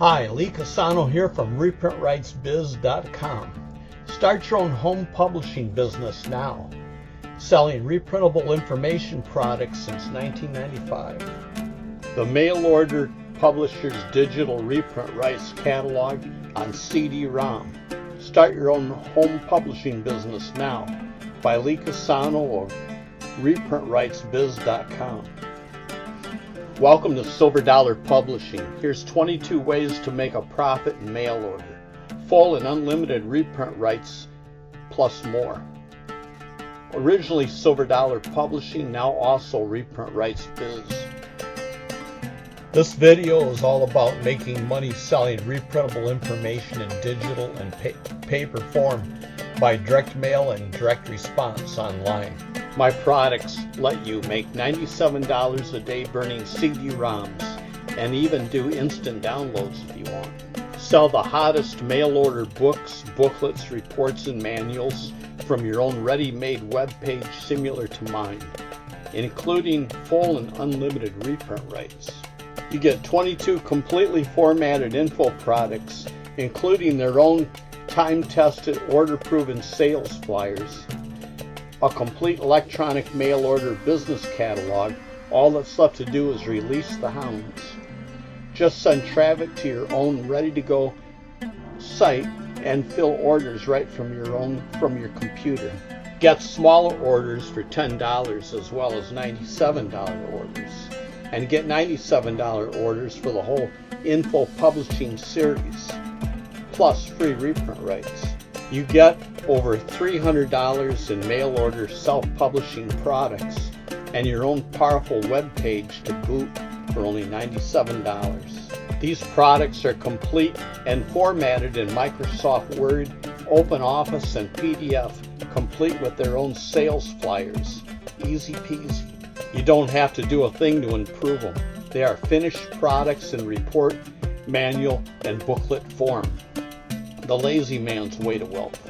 Hi, Lee Casano here from ReprintRightsBiz.com. Start your own home publishing business now. Selling reprintable information products since 1995. The mail order publisher's digital reprint rights catalog on CD-ROM. Start your own home publishing business now by Lee Casano of ReprintRightsBiz.com. Welcome to Silver Dollar Publishing. Here's 22 ways to make a profit in mail order. Full and unlimited reprint rights plus more. Originally Silver Dollar Publishing, now also Reprint Rights Biz. This video is all about making money selling reprintable information in digital and paper form by direct mail and direct response online. My products let you make $97 a day burning CD-ROMs and even do instant downloads if you want. Sell the hottest mail order books, booklets, reports, and manuals from your own ready-made web page similar to mine, including full and unlimited reprint rights. You get 22 completely formatted info products, including their own time-tested, order-proven sales flyers, a complete electronic mail order business catalog. All that's left to do is release the hounds. Just send traffic to your own ready-to-go site and fill orders right from your computer. Get smaller orders for $10 as well as $97 orders. And get $97 orders for the whole info publishing series, plus free reprint rights. You get over $300 in mail order self-publishing products and your own powerful web page to boot for only $97. These products are complete and formatted in Microsoft Word, OpenOffice, and PDF, complete with their own sales flyers. Easy peasy. You don't have to do a thing to improve them. They are finished products in report, manual, and booklet form. The lazy man's way to wealth.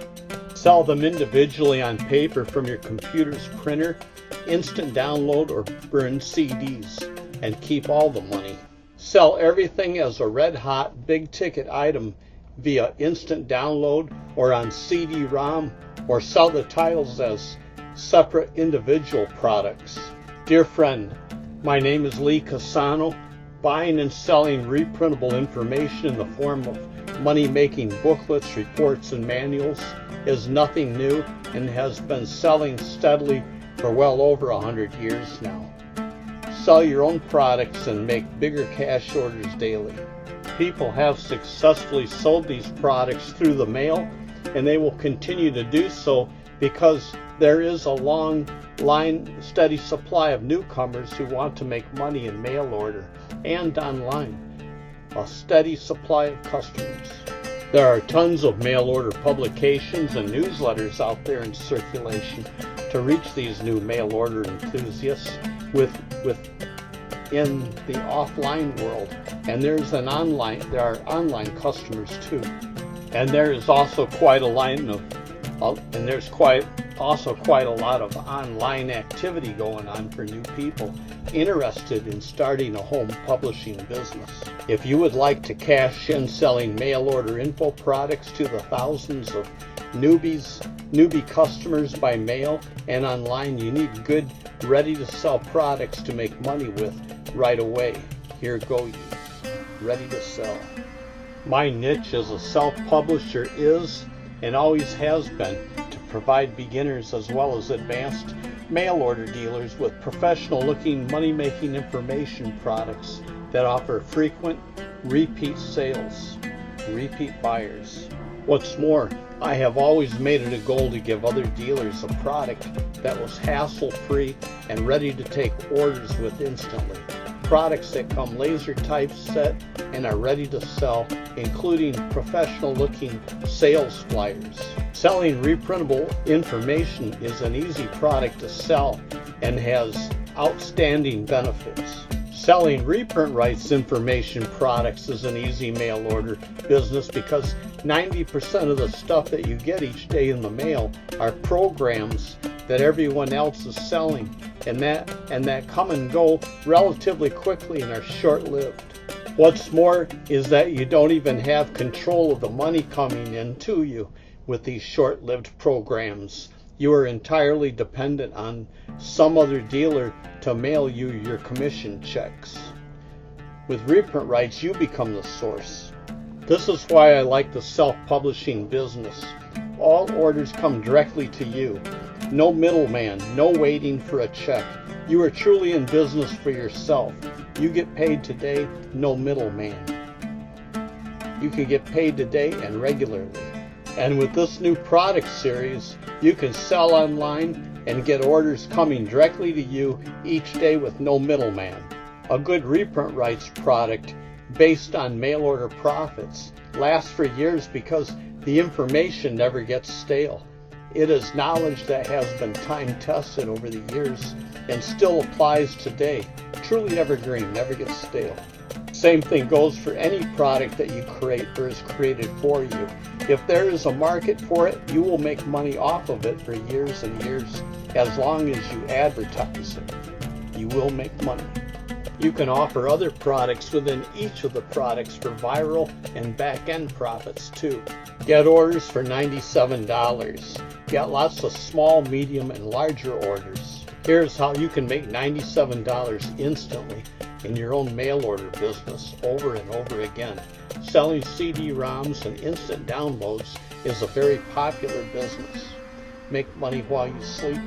Sell them individually on paper from your computer's printer, instant download, or burn CDs, and keep all the money. Sell everything as a red-hot, big-ticket item via instant download or on CD-ROM, or sell the titles as separate individual products. Dear friend, my name is Lee Casano. Buying and selling reprintable information in the form of money-making booklets, reports, and manuals is nothing new and has been selling steadily for well over 100 years now. Sell your own products and make bigger cash orders daily. People have successfully sold these products through the mail, and they will continue to do so because there is a long line, steady supply of newcomers who want to make money in mail order and online. A steady supply of customers. There are tons of mail order publications and newsletters out there in circulation to reach these new mail order enthusiasts in the offline world. And there are online customers too. And there is also quite a lot of online activity going on for new people interested in starting a home publishing business. If you would like to cash in selling mail order info products to the thousands of newbie customers by mail and online, you need good, ready-to-sell products to make money with right away. Here go you, ready to sell. My niche as a self-publisher is and always has been to provide beginners as well as advanced mail order dealers with professional-looking money-making information products that offer frequent repeat sales, repeat buyers. What's more, I have always made it a goal to give other dealers a product that was hassle-free and ready to take orders with instantly. Products that come laser typeset and are ready to sell, including professional-looking sales flyers. Selling reprintable information is an easy product to sell and has outstanding benefits. Selling reprint rights information products is an easy mail order business because 90% of the stuff that you get each day in the mail are programs that everyone else is selling, and that come and go relatively quickly and are short-lived. What's more is that you don't even have control of the money coming in to you with these short-lived programs. You are entirely dependent on some other dealer to mail you your commission checks. With reprint rights, you become the source. This is why I like the self-publishing business. All orders come directly to you. No middleman, no waiting for a check. You are truly in business for yourself. You get paid today, no middleman. You can get paid today and regularly. And with this new product series, you can sell online and get orders coming directly to you each day with no middleman. A good reprint rights product based on mail order profits lasts for years because the information never gets stale. It is knowledge that has been time tested over the years and still applies today. Truly evergreen, never gets stale. Same thing goes for any product that you create or is created for you. If there is a market for it, you will make money off of it for years and years. As long as you advertise it, you will make money. You can offer other products within each of the products for viral and back-end profits too. Get orders for $97. Get lots of small, medium, and larger orders. Here's how you can make $97 instantly in your own mail order business over and over again. Selling CD-ROMs and instant downloads is a very popular business. Make money while you sleep.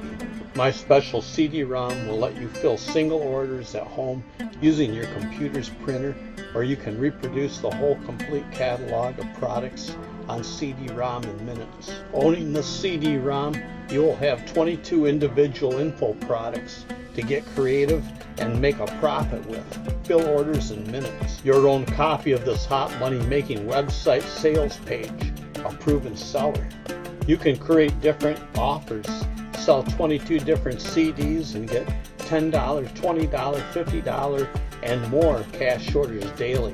My special CD-ROM will let you fill single orders at home using your computer's printer, or you can reproduce the whole complete catalog of products on CD-ROM in minutes. Owning the CD-ROM, you will have 22 individual info products to get creative and make a profit with. Fill orders in minutes. Your own copy of this hot money-making website sales page, a proven seller. You can create different offers, sell 22 different CDs and get $10, $20, $50, and more cash orders daily.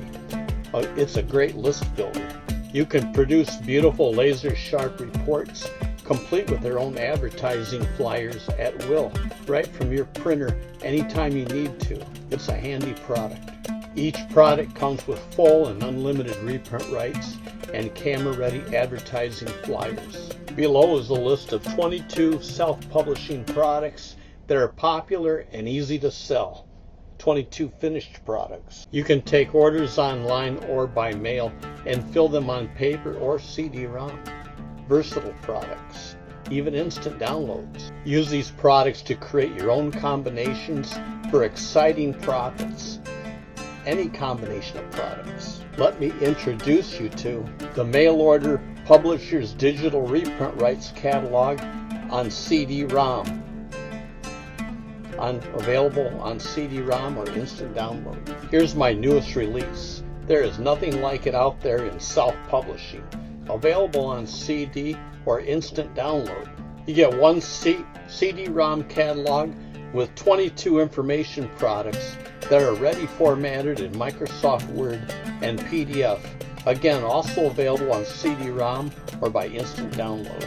It's a great list builder. You can produce beautiful laser-sharp reports, complete with their own advertising flyers at will, right from your printer anytime you need to. It's a handy product. Each product comes with full and unlimited reprint rights and camera-ready advertising flyers. Below is a list of 22 self-publishing products that are popular and easy to sell. 22 finished products. You can take orders online or by mail and fill them on paper or CD-ROM. Versatile products, even instant downloads. Use these products to create your own combinations for exciting profits. Any combination of products. Let me introduce you to the Mail Order Publishers Digital Reprint Rights Catalog on CD-ROM. Available on CD-ROM or instant download. Here's my newest release. There is nothing like it out there in self-publishing. Available on CD or instant download. You get one CD-ROM catalog with 22 information products that are ready formatted in Microsoft Word and PDF. Again, also available on CD-ROM or by instant download.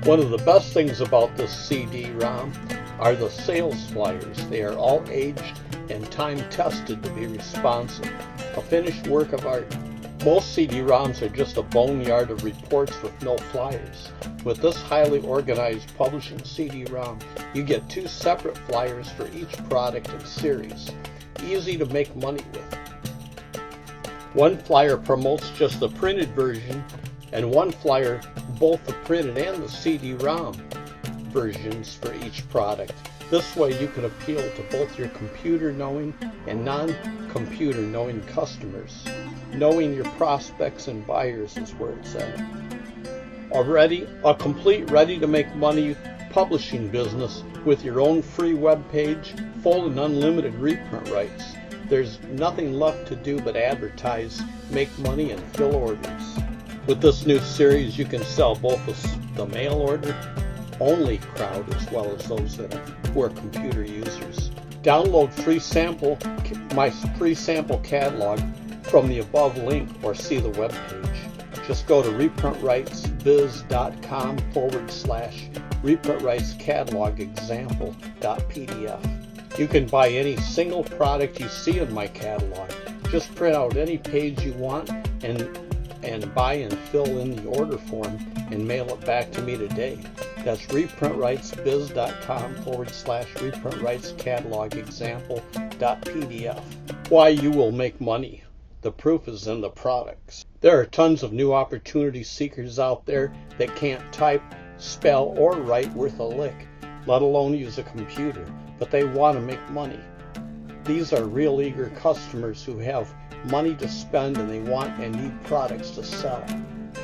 One of the best things about this CD-ROM are the sales flyers. They are all aged and time tested to be responsive. A finished work of art. Most CD-ROMs are just a boneyard of reports with no flyers. With this highly organized publishing CD-ROM, you get 2 separate flyers for each product and series. Easy to make money with. One flyer promotes just the printed version, and one flyer both the printed and the CD-ROM versions for each product. This way you can appeal to both your computer-knowing and non-computer-knowing customers. Knowing your prospects and buyers is where it's at. A complete ready-to-make-money publishing business with your own free web page, full and unlimited reprint rights. There's nothing left to do but advertise, make money, and fill orders. With this new series, you can sell both the mail order only crowd as well as those who are computer users. Download my free sample catalog from the above link or see the web page. Just go to reprintRightsBiz.com/reprintRightsCatalogExample.pdf. You can buy any single product you see in my catalog. Just print out any page you want and buy and fill in the order form and mail it back to me today. That's reprintwritesbiz.com/reprintwritescatalogexample.pdf. Why you will make money. The proof is in the products. There are tons of new opportunity seekers out there that can't type, spell, or write worth a lick, let alone use a computer, but they want to make money. These are real eager customers who have money to spend and they want and need products to sell.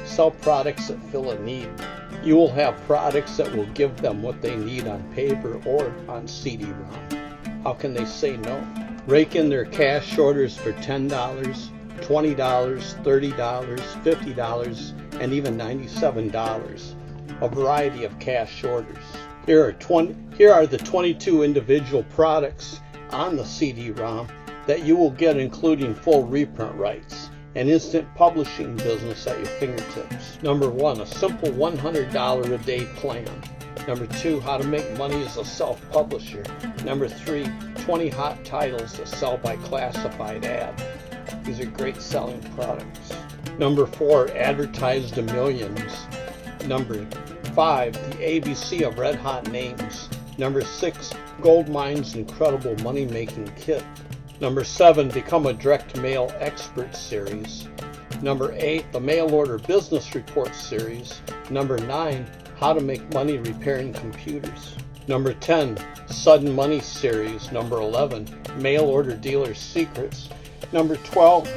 Sell products that fill a need. You will have products that will give them what they need on paper or on CD-ROM. How can they say no? Rake in their cash orders for $10, $20, $30, $50, and even $97. A variety of cash orders. Here are the 22 individual products on the CD-ROM that you will get, including full reprint rights and instant publishing business at your fingertips. Number 1, a simple $100 a day plan. Number 2, how to make money as a self-publisher. Number 3, 20 hot titles to sell by classified ad. These are great selling products. Number 4, advertise to millions. Number 5, the ABC of red hot names. Number 6, Goldmine's incredible money-making kit. Number 7, become a direct mail expert series. Number 8, the mail order business report series. Number 9, how to make money repairing computers. Number 10, sudden money series. Number 11, mail order dealer secrets. Number 12,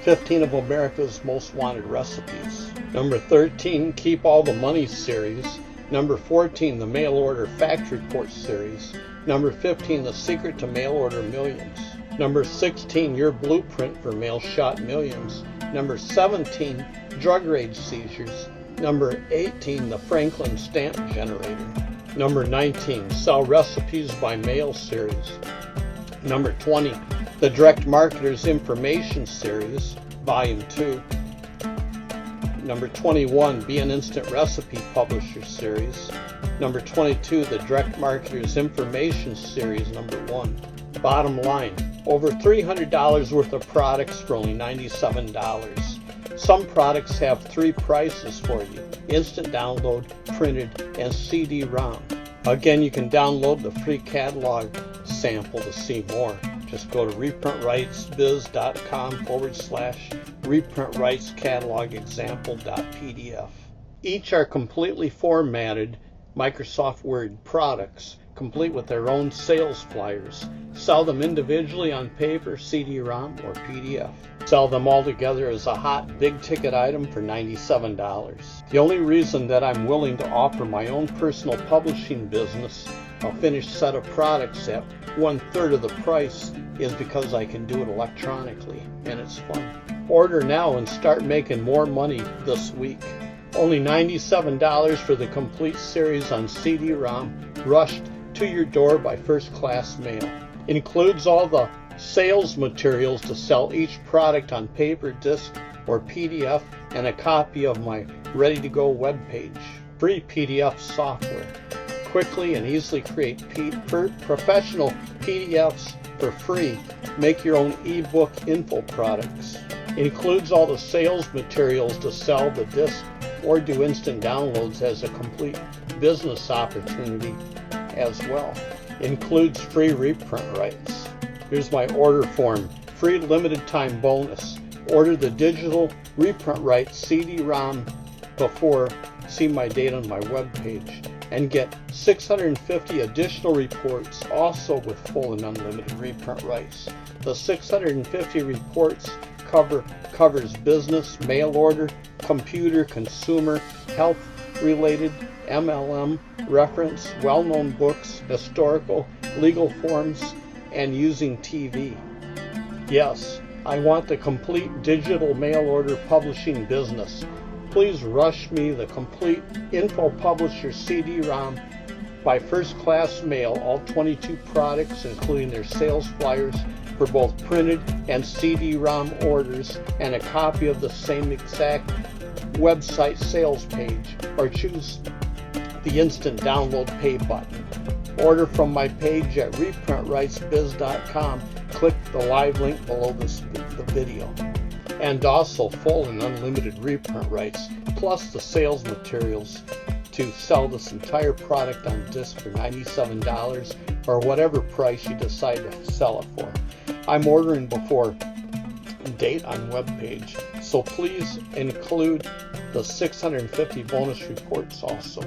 15 of America's most wanted recipes. Number 13, keep all the money series. Number 14, the mail order fact report series. Number 15, the secret to mail order millions. Number 16, your blueprint for mail shot millions. Number 17, drug rage seizures. Number 18, the Franklin stamp generator. Number 19, sell recipes by mail series. Number 20, the direct marketers information series, volume 2. Number 21, be an instant recipe publisher series. Number 22, the direct marketers information series, number 1. Bottom line, over $300 worth of products for only $97. Some products have 3 prices for you: instant download, printed, and CD-ROM. Again, you can download the free catalog sample to see more. Just go to reprintwritesbiz.com/reprintwritescatalogexample.pdf. Each are completely formatted Microsoft Word products, complete with their own sales flyers. Sell them individually on paper, CD-ROM, or PDF. Sell them all together as a hot, big-ticket item for $97. The only reason that I'm willing to offer my own personal publishing business a finished set of products at 1/3 of the price is because I can do it electronically, and it's fun. Order now and start making more money this week. Only $97 for the complete series on CD-ROM, rushed to your door by first-class mail. Includes all the sales materials to sell each product on paper, disc, or PDF, and a copy of my ready-to-go webpage. Free PDF software. Quickly and easily create professional PDFs for free. Make your own ebook info products. Includes all the sales materials to sell the disc or do instant downloads as a complete business opportunity as well. Includes free reprint rights. Here's my order form. Free limited time bonus. Order the digital reprint rights CD-ROM before. See my date on my webpage. And get 650 additional reports, also with full and unlimited reprint rights. The 650 reports covers business, mail order, computer, consumer, health-related, MLM, reference, well-known books, historical, legal forms, and using TV. Yes, I want the complete digital mail order publishing business. Please rush me the complete Info Publisher CD-ROM by first-class mail, all 22 products, including their sales flyers for both printed and CD-ROM orders, and a copy of the same exact website sales page, or choose the instant download pay button. Order from my page at reprintwritesbiz.com click the live link below the video. And also full and unlimited reprint rights, plus the sales materials to sell this entire product on disc for $97 or whatever price you decide to sell it for. I'm ordering before date on webpage, so please include the 650 bonus reports also.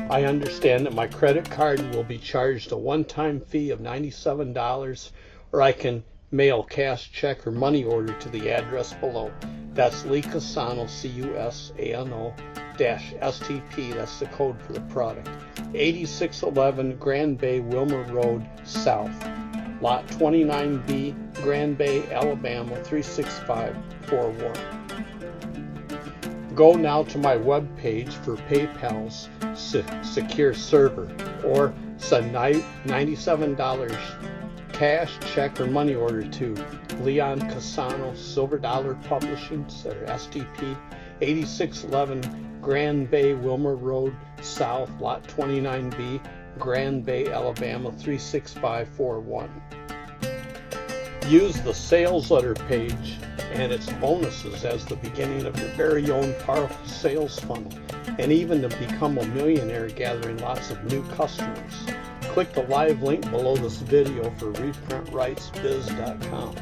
I understand that my credit card will be charged a one-time fee of $97, or I can mail cash, check, or money order to the address below. That's Lee Cusano, Cusano -STP, that's the code for the product. 8611 Grand Bay, Wilmer Road, South. Lot 29B, Grand Bay, Alabama, 36541. Go now to my web page for PayPal's secure server, or send $97 cash, check, or money order to Leon Cusano, Silver Dollar Publishing, or STP, 8611 Grand Bay, Wilmer Road, South, Lot 29B, Grand Bay, Alabama, 36541. Use the sales letter page and its bonuses as the beginning of your very own powerful sales funnel, and even to become a millionaire gathering lots of new customers. Click the live link below this video for ReprintRightsBiz.com.